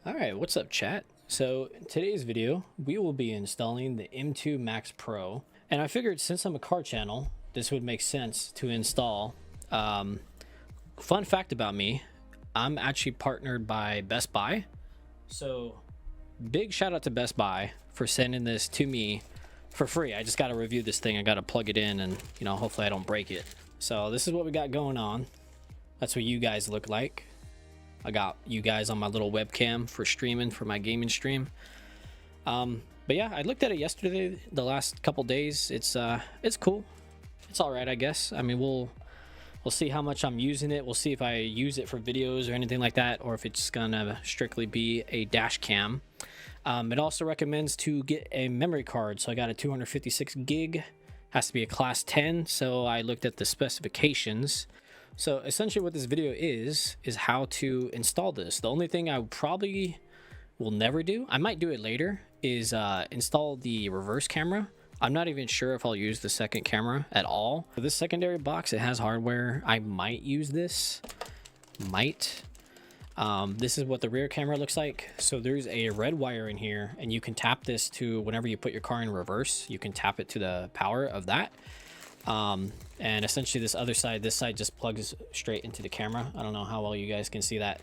All right, what's up, chat? So in today's video, we will be installing the M2 Max Pro, and I figured since I'm a car channel, this would make sense to install. Fun fact about me, I'm actually partnered by Best Buy, so big shout out to Best Buy for sending this to me for free. I just got to review this thing. I got to plug it in, and hopefully I don't break it. So this is what we got going on. That's what you guys look like. I got you guys on my little webcam for streaming for my gaming stream. But yeah, I looked at it yesterday, the last couple days. It's cool. It's all right, I guess. I mean, we'll see how much I'm using it. We'll see if I use it for videos or anything like that, or if it's gonna strictly be a dash cam. It also recommends to get a memory card. So I got a 256 gig, has to be a class 10. So I looked at the specifications. So essentially what this video is how to install this. The only thing I probably will never do, I might do it later, is install the reverse camera. I'm not even sure if I'll use the second camera at all. For this secondary box, it has hardware. I might use this, this is what the rear camera looks like. So there's a red wire in here, and you can tap this to, whenever you put your car in reverse, you can tap it to the power of that. And essentially this other side, this side just plugs straight into the camera. I don't know how well you guys can see that.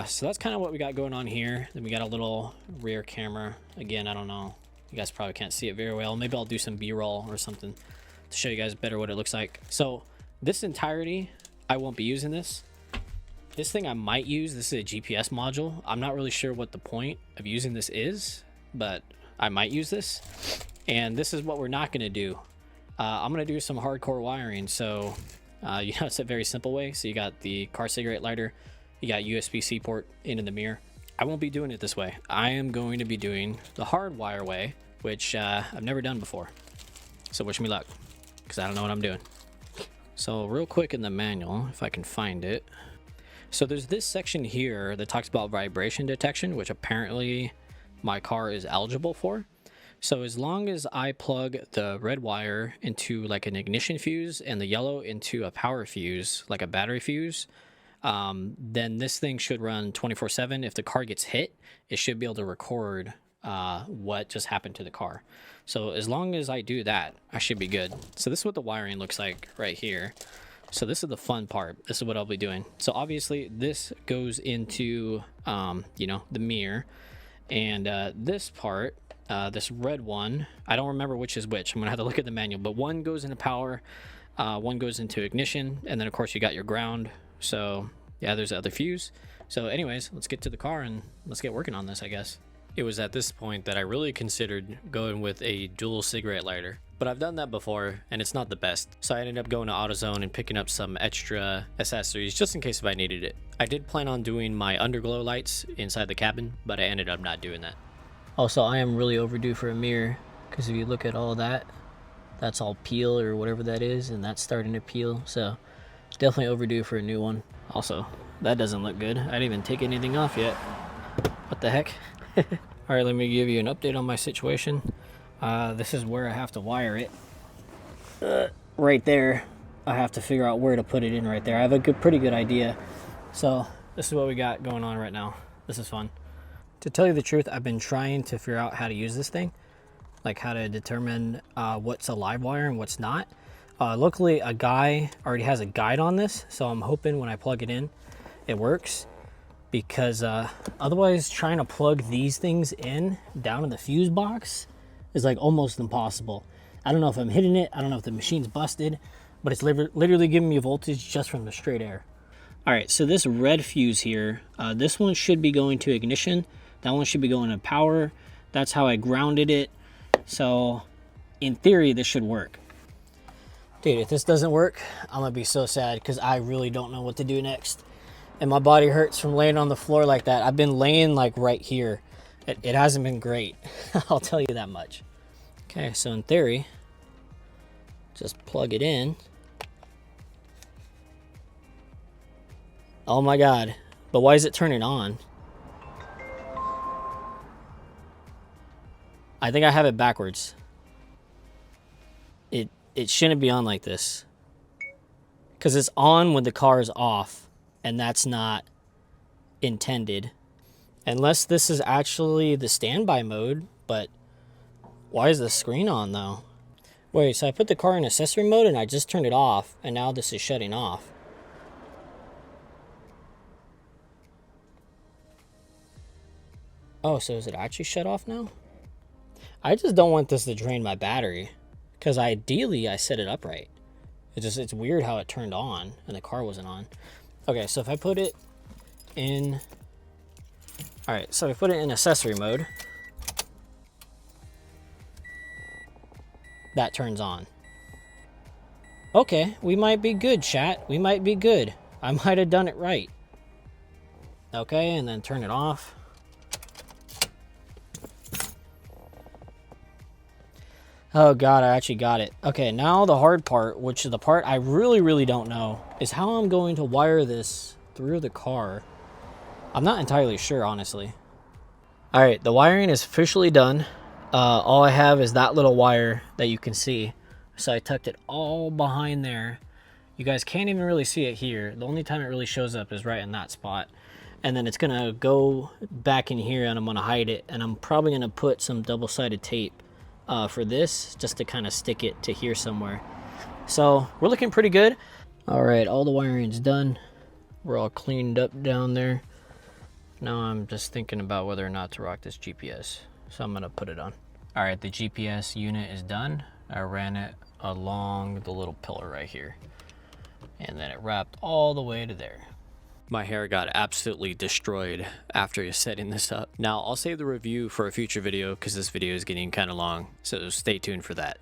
So that's kind of what we got going on here. Then we got a little rear camera. Again, I don't know. You guys probably can't see it very well. Maybe I'll do some B-roll or something to show you guys better what it looks like. So this entirety, I won't be using this. This thing I might use, this is a GPS module. I'm not really sure what the point of using this is, but I might use this. And this is what we're not gonna do. I'm gonna do some hardcore wiring. So it's a very simple way. So you got the car cigarette lighter, you got USB-C port into the mirror. I won't be doing it this way. I am going to be doing the hardwire way, which I've never done before. So wish me luck, because I don't know what I'm doing. So real quick in the manual, if I can find it. So there's this section here that talks about vibration detection, which apparently my car is eligible for. So as long as I plug the red wire into like an ignition fuse and the yellow into a power fuse, like a battery fuse, then this thing should run 24/7. If the car gets hit, it should be able to record what just happened to the car. So as long as I do that, I should be good. So this is what the wiring looks like right here. So this is the fun part. This is what I'll be doing. So obviously this goes into the mirror, and this part, this red one, I don't remember which is which. I'm gonna have to look at the manual, but one goes into power, one goes into ignition, and then of course you got your ground. So yeah, there's the other fuse. So anyways, let's get to the car and let's get working on this, I guess. It was at this point that I really considered going with a dual cigarette lighter, but I've done that before and it's not the best. So I ended up going to AutoZone and picking up some extra accessories just in case if I needed it. I did plan on doing my underglow lights inside the cabin, but I ended up not doing that. Also, I am really overdue for a mirror, because if you look at all that, that's all peel or whatever that is, and that's starting to peel. So definitely overdue for a new one. Also, that doesn't look good. I didn't even take anything off yet. What the heck? All right, let me give you an update on my situation. This is where I have to wire it. Right there. I have to figure out where to put it in right there. I have a pretty good idea. So this is what we got going on right now. This is fun. To tell you the truth, I've been trying to figure out how to use this thing, like how to determine what's a live wire and what's not. Luckily, a guy already has a guide on this, so I'm hoping when I plug it in, it works. Because otherwise, trying to plug these things in down in the fuse box is like almost impossible. I don't know if I'm hitting it. I don't know if the machine's busted, but it's literally giving me voltage just from the straight air. All right, so this red fuse here, this one should be going to ignition. That one should be going to power. That's how I grounded it. So in theory, this should work. Dude, if this doesn't work, I'm gonna be so sad because I really don't know what to do next. And my body hurts from laying on the floor like that. I've been laying like right here. It hasn't been great. I'll tell you that much. Okay, so in theory, just plug it in. Oh my God, but why is it turning on? I think I have it backwards. It shouldn't be on like this. Because it's on when the car is off, and that's not intended. Unless this is actually the standby mode, but why is the screen on though? Wait, so I put the car in accessory mode and I just turned it off, and now this is shutting off. Oh, so is it actually shut off now? I just don't want this to drain my battery, because ideally I set it up right. It's weird how it turned on and the car wasn't on. Okay, so if I put it in, all right, so I put it in accessory mode, that turns on. Okay, we might be good, chat. We might be good. I might have done it right. Okay, and then turn it off. Oh God, I actually got it. Okay, now the hard part, which is the part I really don't know, is how I'm going to wire this through the car. I'm not entirely sure, honestly. All right, the wiring is officially done. All I have is that little wire that you can see. So I tucked it all behind there. You guys can't even really see it here. The only time it really shows up is right in that spot. And then it's gonna go back in here and I'm gonna hide it. And I'm probably gonna put some double-sided tape for this, just to kind of stick it to here somewhere. So we're looking pretty good. All right, all the wiring's done. We're all cleaned up down there. Now I'm just thinking about whether or not to rock this GPS. So I'm gonna put it on. All right, the GPS unit is done. I ran it along the little pillar right here. And then it wrapped all the way to there. My hair got absolutely destroyed after setting this up. Now I'll save the review for a future video because this video is getting kind of long, so stay tuned for that.